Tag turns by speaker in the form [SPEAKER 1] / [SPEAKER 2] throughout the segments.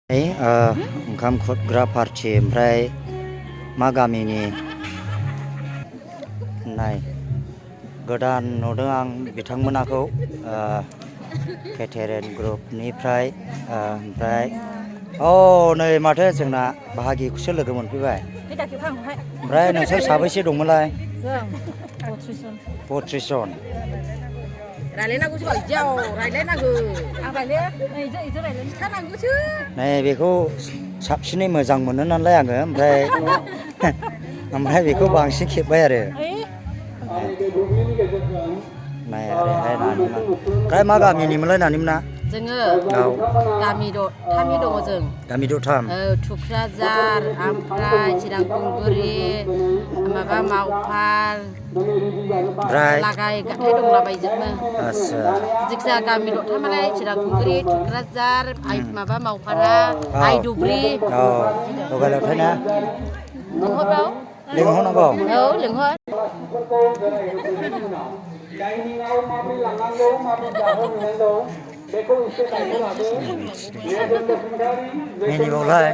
[SPEAKER 1] ओंखाम खुरग्रा पार्टि ओमफ्राय मा गामिनि नाय गोदान नुदों आं बिथांमोनाखौ केटेरेन ग्रुपनिफ्राय ओमफ्राय नै माथो जोंना बाहागिखौसो लोगो मोनफैबाय। ओमफ्राय नोंसोर साबैसे दंमोनलाय? 32 जन।
[SPEAKER 2] रायलायनांगौ सोलायजाव रायलायनांगौ आं रायलाया खिथानांगौसो
[SPEAKER 1] नै बेखौ साबसिनै मोजां मोनो नालाय आङो ओमफ्राय बेखौ बांसिन खेबबाय आरो नाय ओरैहाय नानिमोन ओमफ्राय मा गामिनिमोनलाय नानिमोना?
[SPEAKER 2] जोङो गामि द'थामनि दङ जों
[SPEAKER 1] गामि द'थाम
[SPEAKER 2] थुक्राझार ओमफ्राय चिरांखुंगुरि माबा मावफार लागाय गाथाय दंलाबायजोबो।
[SPEAKER 1] आच्छा
[SPEAKER 2] जिखिजाया गामि द'थामालाय चिरांखुंगुरि थुक्राझार माबा मावफारा आइदुब्रि
[SPEAKER 1] लगाय लथाय ना
[SPEAKER 2] लिंहरबाव
[SPEAKER 1] लिंहरनांगौ
[SPEAKER 2] लिंहर
[SPEAKER 3] डाइनिंआव माबोरै लांनांगौ माबोरै जाहोहैनांगौ बेखौ एसे दायथ' लादो।
[SPEAKER 1] मिनिबावलाय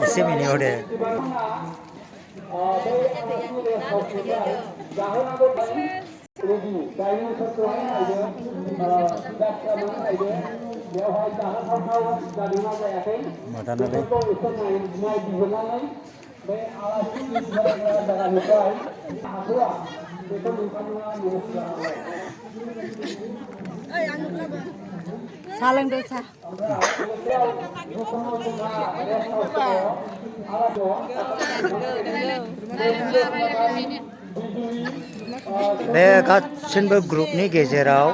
[SPEAKER 1] एसे मिनिबाव दे।
[SPEAKER 3] डाइनिंफोरखौहाय नायदो नायदो बेवहाय जाहोथावथाव जादोंना जायाखै बेफोरखौ एसे नायबिजिरनानै बे आलासिनि जायगानिफ्राय हाथ'आ बेखौ नोंथांमोना
[SPEAKER 2] साहा लोंदो साहा
[SPEAKER 1] बे गासिनबो ग्रुपनि गेजेराव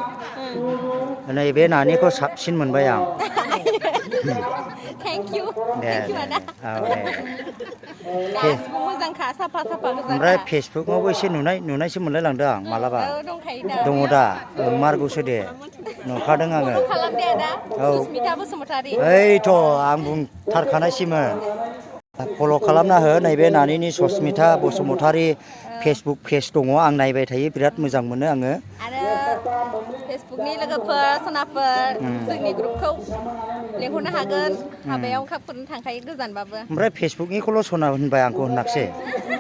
[SPEAKER 1] नैबे नानिखौ साबसिन मोनबाय आं।
[SPEAKER 2] थेंक इउ
[SPEAKER 1] दे
[SPEAKER 2] मोजांखा साफा साफा
[SPEAKER 1] ओमफ्राय फेसबुकआवबो एसे नुनायसो मोनलाय लांदों आं मालाबा।
[SPEAKER 2] दङ
[SPEAKER 1] दा मारगौसो दे नुखादों आङो। ओइथ' आं बुंथारखानायसैमोन फल' खालामना हो नैबे नानिनि सस्मिता बसुमतारी फेसबुक पेज दङ आं नायबाय थायो बिराद मोजां मोनो आङो।
[SPEAKER 2] आरो फेसबुकनि लोगोफोर सनाफोर जोंनि ग्रुपखौ लेंहरनो हागोन हाबायाव ओंखाम खुरनो थांखायो गोजानबाबो।
[SPEAKER 1] ओमफ्राय फेसबुकनिखौल' सना होनबाय आंखौ होनाखिसै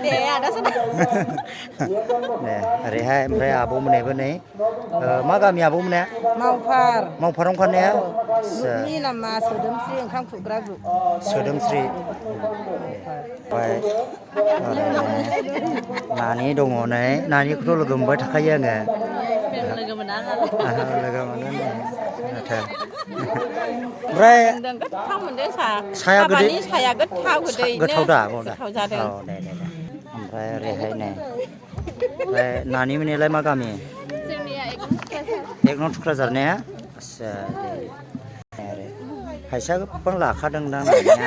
[SPEAKER 2] दे आदा सना
[SPEAKER 1] दे ओरैहाय ओमफ्राय आब'मोनहाबो नै मा गामि आब'मोनहा? मावफार ओंखारनाया
[SPEAKER 2] नामा सोदोमस्रि ओंखाम खुरग्रा ग्रुप
[SPEAKER 1] सोदोमस्रि ओमफ्राय नानि दङ नै नानिखौथ' लोगो मोनबाय थाखायो आङो।
[SPEAKER 2] लोगो मोना
[SPEAKER 1] लोगो मोनो माथो ओमफ्राय साया गोथाव दा ओमफ्राय ओरैहाय नै ओमफ्राय नानि मोननियालाय मा गामि? एक नं थुक्राझार ने? आच्छा दे आरो फैसा गोबां लाखादोंदां नानिया